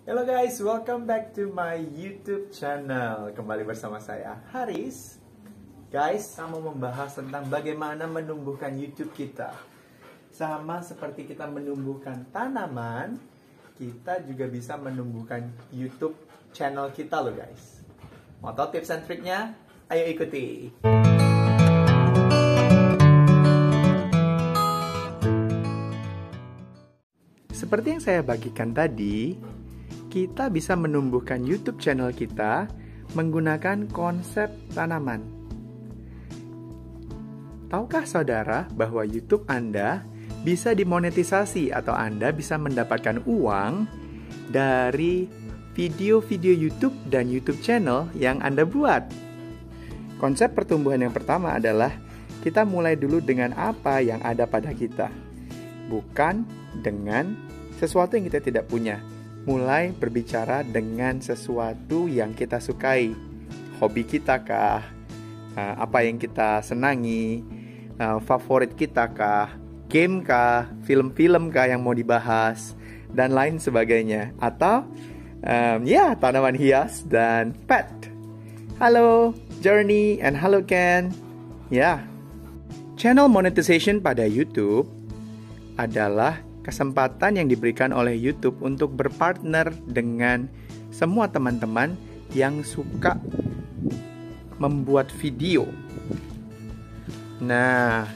Hello guys, welcome back to my YouTube channel. Kembali bersama saya, Haris. Guys, saya mau membahas tentang bagaimana menumbuhkan YouTube kita. Sama seperti kita menumbuhkan tanaman, kita juga bisa menumbuhkan YouTube channel kita loh guys. Mau tahu tips and triknya? Ayo ikuti. Seperti yang saya bagikan tadi, kita bisa menumbuhkan YouTube channel kita menggunakan konsep tanaman. Tahukah saudara bahwa YouTube Anda bisa dimonetisasi atau Anda bisa mendapatkan uang dari video-video YouTube dan YouTube channel yang Anda buat? Konsep pertumbuhan yang pertama adalah kita mulai dulu dengan apa yang ada pada kita, bukan dengan sesuatu yang kita tidak punya. Mulai berbicara dengan sesuatu yang kita sukai. Hobi kita kah? Apa yang kita senangi? Favorit kita kah? Game kah? Film-film kah yang mau dibahas? Dan lain sebagainya. Atau tanaman hias dan pet. Halo Journey and halo Ken. Channel monetization pada YouTube adalah kesempatan yang diberikan oleh YouTube untuk berpartner dengan semua teman-teman yang suka membuat video. Nah,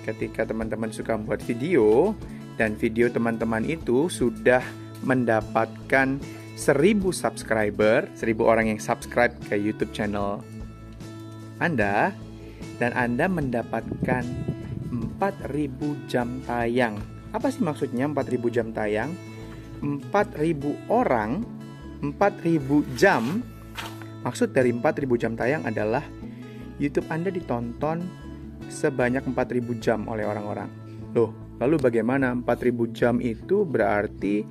ketika teman-teman suka membuat video dan video teman-teman itu sudah mendapatkan 1000 subscriber, 1000 orang yang subscribe ke YouTube channel Anda, dan Anda mendapatkan 4000 jam tayang. Apa sih maksudnya 4000 jam tayang? 4000 orang, 4000 jam. Maksud dari 4000 jam tayang adalah YouTube Anda ditonton sebanyak 4000 jam oleh orang-orang. Loh, lalu bagaimana 4000 jam itu berarti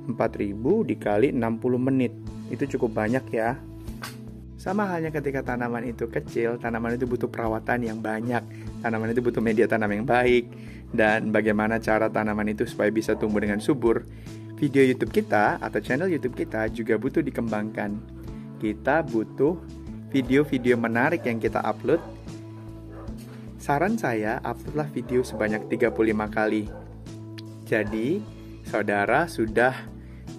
4000 dikali 60 menit. Itu cukup banyak ya. Sama halnya ketika tanaman itu kecil, tanaman itu butuh perawatan yang banyak. Tanaman itu butuh media tanam yang baik. Dan bagaimana cara tanaman itu supaya bisa tumbuh dengan subur. Video YouTube kita atau channel YouTube kita juga butuh dikembangkan. Kita butuh video-video menarik yang kita upload. Saran saya, uploadlah video sebanyak 35 kali. Jadi, saudara sudah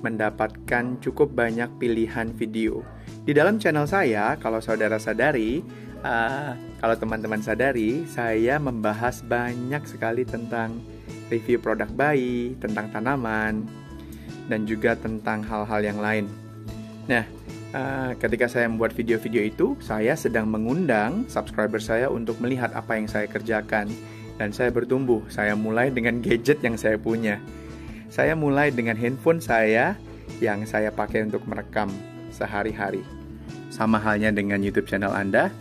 mendapatkan cukup banyak pilihan video. Di dalam channel saya, kalau saudara sadari, kalau teman-teman sadari, saya membahas banyak sekali tentang review produk bayi, tentang tanaman, dan juga tentang hal-hal yang lain. Nah, ketika saya membuat video-video itu, saya sedang mengundang subscriber saya untuk melihat apa yang saya kerjakan. Dan saya bertumbuh. Saya mulai dengan gadget yang saya punya. Saya mulai dengan handphone saya yang saya pakai untuk merekam sehari-hari. Sama halnya dengan YouTube channel Anda,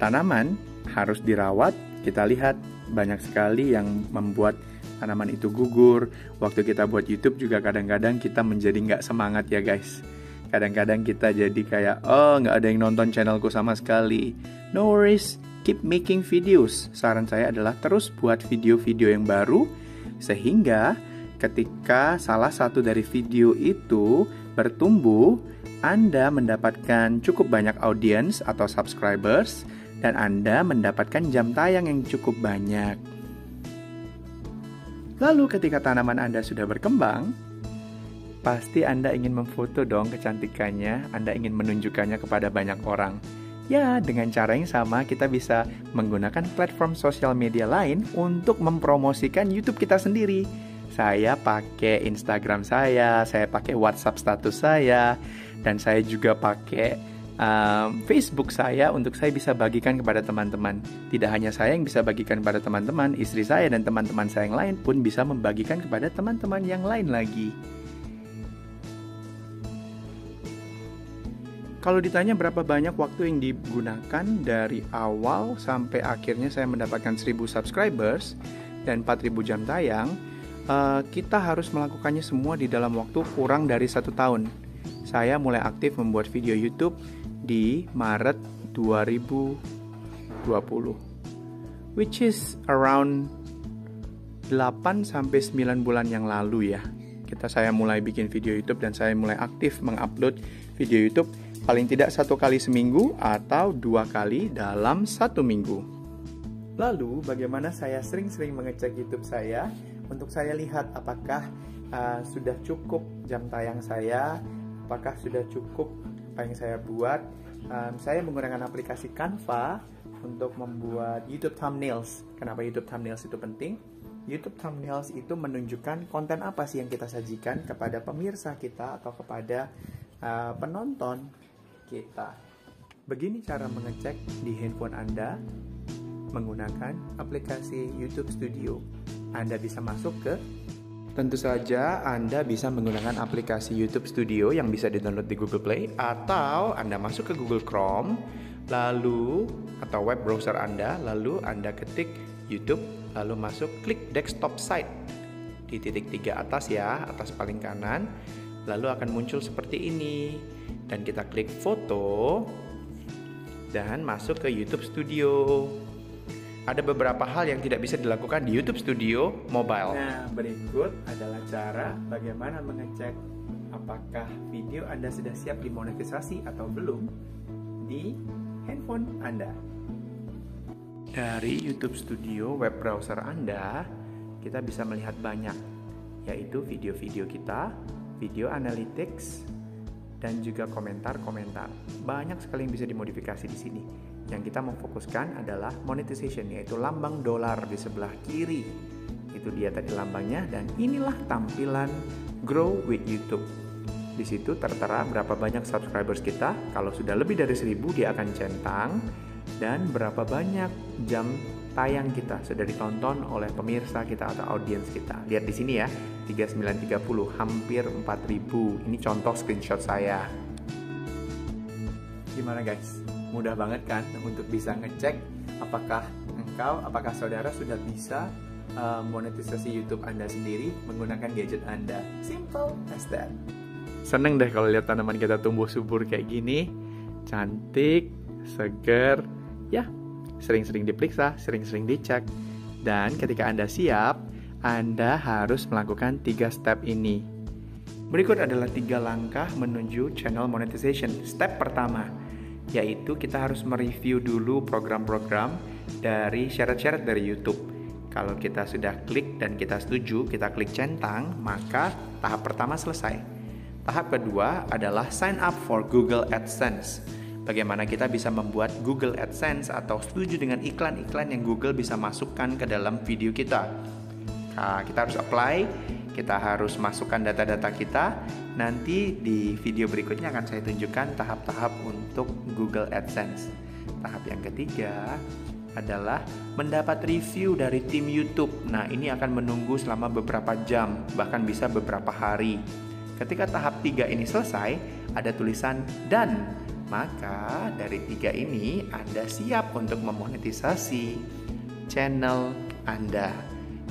tanaman harus dirawat. Kita lihat banyak sekali yang membuat tanaman itu gugur. Waktu kita buat YouTube juga kadang-kadang kita menjadi nggak semangat ya guys. Kadang-kadang kita jadi kayak, nggak ada yang nonton channelku sama sekali. No worries, keep making videos. Saran saya adalah terus buat video-video yang baru, sehingga ketika salah satu dari video itu bertumbuh, Anda mendapatkan cukup banyak audiens atau subscribers, dan Anda mendapatkan jam tayang yang cukup banyak. Lalu ketika tanaman Anda sudah berkembang, pasti Anda ingin memfoto dong kecantikannya, Anda ingin menunjukkannya kepada banyak orang. Ya, dengan cara yang sama kita bisa menggunakan platform sosial media lain untuk mempromosikan YouTube kita sendiri. Saya pakai Instagram saya pakai WhatsApp status saya, dan saya juga pakai Facebook saya untuk saya bisa bagikan kepada teman-teman. Tidak hanya saya yang bisa bagikan kepada teman-teman, istri saya dan teman-teman saya yang lain pun bisa membagikan kepada teman-teman yang lain lagi. Kalau ditanya berapa banyak waktu yang digunakan dari awal sampai akhirnya saya mendapatkan 1000 subscribers dan 4000 jam tayang, kita harus melakukannya semua di dalam waktu kurang dari 1 tahun. Saya mulai aktif membuat video YouTube di Maret 2020, which is around 8-9 bulan yang lalu ya. saya mulai bikin video YouTube dan saya mulai aktif mengupload video YouTube paling tidak 1 kali seminggu atau 2 kali dalam 1 minggu. Lalu bagaimana saya sering-sering mengecek YouTube saya untuk saya lihat apakah sudah cukup jam tayang saya, apakah sudah cukup apa yang saya buat. Saya menggunakan aplikasi Canva untuk membuat YouTube thumbnails. Kenapa YouTube thumbnails itu penting? YouTube thumbnails itu menunjukkan konten apa sih yang kita sajikan kepada pemirsa kita atau kepada penonton kita. Begini cara mengecek di handphone Anda menggunakan aplikasi YouTube Studio. Anda bisa masuk ke Tentu saja Anda bisa menggunakan aplikasi YouTube Studio yang bisa di-download di Google Play, atau Anda masuk ke Google Chrome lalu atau web browser Anda, lalu Anda ketik YouTube, lalu masuk klik desktop site di titik 3 atas ya, atas paling kanan, lalu akan muncul seperti ini dan kita klik foto dan masuk ke YouTube Studio. Ada beberapa hal yang tidak bisa dilakukan di YouTube Studio Mobile. Nah, berikut adalah cara bagaimana mengecek apakah video Anda sudah siap dimonetisasi atau belum di handphone Anda. Dari YouTube Studio web browser Anda, kita bisa melihat banyak, yaitu video-video kita, video analytics, dan juga komentar-komentar. Banyak sekali yang bisa dimodifikasi di sini. Yang kita mau fokuskan adalah monetization, yaitu lambang dolar di sebelah kiri. Itu dia tadi lambangnya, dan inilah tampilan Grow with YouTube. Di situ tertera berapa banyak subscribers kita. Kalau sudah lebih dari 1000 dia akan centang, dan berapa banyak jam tayang kita sudah ditonton oleh pemirsa kita atau audiens kita. Lihat di sini ya, 3930, hampir 4000. Ini contoh screenshot saya. Gimana guys? Mudah banget kan untuk bisa ngecek apakah saudara sudah bisa monetisasi YouTube Anda sendiri menggunakan gadget Anda. Simple as that. Seneng deh kalau lihat tanaman kita tumbuh subur kayak gini, cantik, seger, ya sering-sering diperiksa, sering-sering dicek. Dan ketika Anda siap, Anda harus melakukan 3 step ini. Berikut adalah 3 langkah menuju channel monetization. Step pertama, yaitu kita harus mereview dulu program-program dari syarat-syarat dari YouTube. Kalau kita sudah klik dan kita setuju, kita klik centang, maka tahap pertama selesai. Tahap kedua adalah sign up for Google AdSense. Bagaimana kita bisa membuat Google AdSense atau setuju dengan iklan-iklan yang Google bisa masukkan ke dalam video kita. Nah, kita harus apply, kita harus masukkan data-data kita. Nanti di video berikutnya akan saya tunjukkan tahap-tahap untuk Google AdSense. Tahap yang ketiga adalah mendapat review dari tim YouTube. Nah, ini akan menunggu selama beberapa jam, bahkan bisa beberapa hari. Ketika tahap 3 ini selesai, ada tulisan done. Maka dari 3 ini Anda siap untuk memonetisasi channel Anda.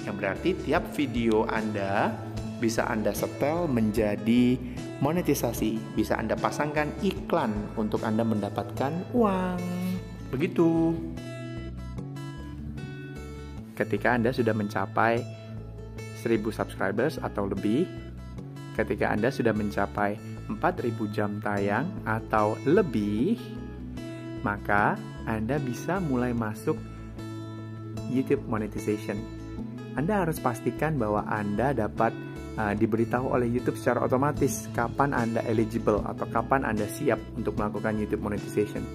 Yang berarti tiap video Anda bisa Anda setel menjadi monetisasi. Bisa Anda pasangkan iklan untuk Anda mendapatkan uang. Begitu. Ketika Anda sudah mencapai 1000 subscribers atau lebih, ketika Anda sudah mencapai 4000 jam tayang atau lebih, maka Anda bisa mulai masuk YouTube monetization. Anda harus pastikan bahwa Anda dapat diberitahu oleh YouTube secara otomatis kapan Anda eligible atau kapan Anda siap untuk melakukan YouTube monetization.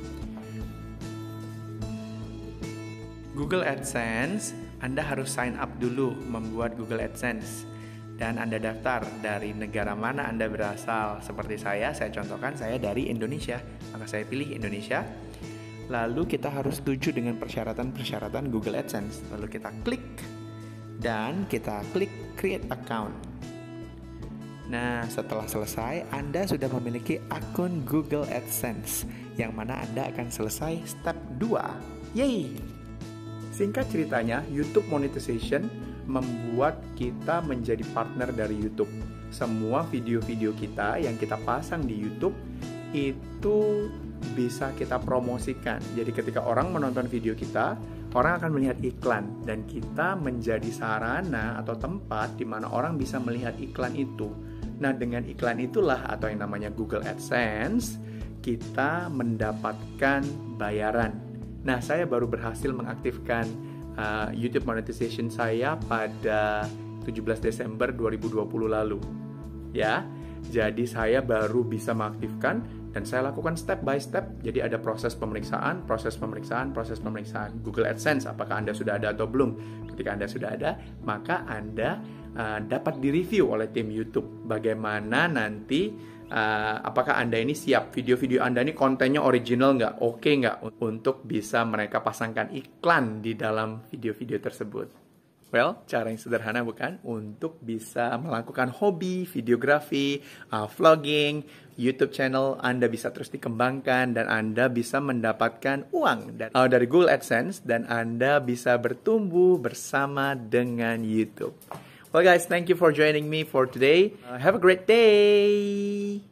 Google AdSense, Anda harus sign up dulu membuat Google AdSense. Dan Anda daftar dari negara mana Anda berasal. Seperti saya contohkan saya dari Indonesia. Maka saya pilih Indonesia. Lalu kita harus setuju dengan persyaratan-persyaratan Google AdSense. Lalu kita klik dan kita klik create account. Nah, setelah selesai, Anda sudah memiliki akun Google AdSense, yang mana Anda akan selesai step 2. Yeay! Singkat ceritanya, YouTube monetization membuat kita menjadi partner dari YouTube. Semua video-video kita yang kita pasang di YouTube itu bisa kita promosikan. Jadi ketika orang menonton video kita, orang akan melihat iklan dan kita menjadi sarana atau tempat di mana orang bisa melihat iklan itu. Nah, dengan iklan itulah atau yang namanya Google AdSense, kita mendapatkan bayaran. Nah, saya baru berhasil mengaktifkan YouTube monetization saya pada 17 Desember 2020 lalu. Ya, jadi saya baru bisa mengaktifkan dan saya lakukan step by step. Jadi ada proses pemeriksaan Google AdSense. Apakah Anda sudah ada atau belum? Ketika Anda sudah ada, maka Anda dapat direview oleh tim YouTube. Bagaimana nanti, apakah Anda ini siap? Video-video Anda ini kontennya original nggak? Oke nggak? Untuk bisa mereka pasangkan iklan di dalam video-video tersebut. Well, cara yang sederhana bukan? Untuk bisa melakukan hobi, videografi, vlogging, YouTube channel Anda bisa terus dikembangkan dan Anda bisa mendapatkan uang dari Google AdSense dan Anda bisa bertumbuh bersama dengan YouTube. Well guys, thank you for joining me for today. Have a great day!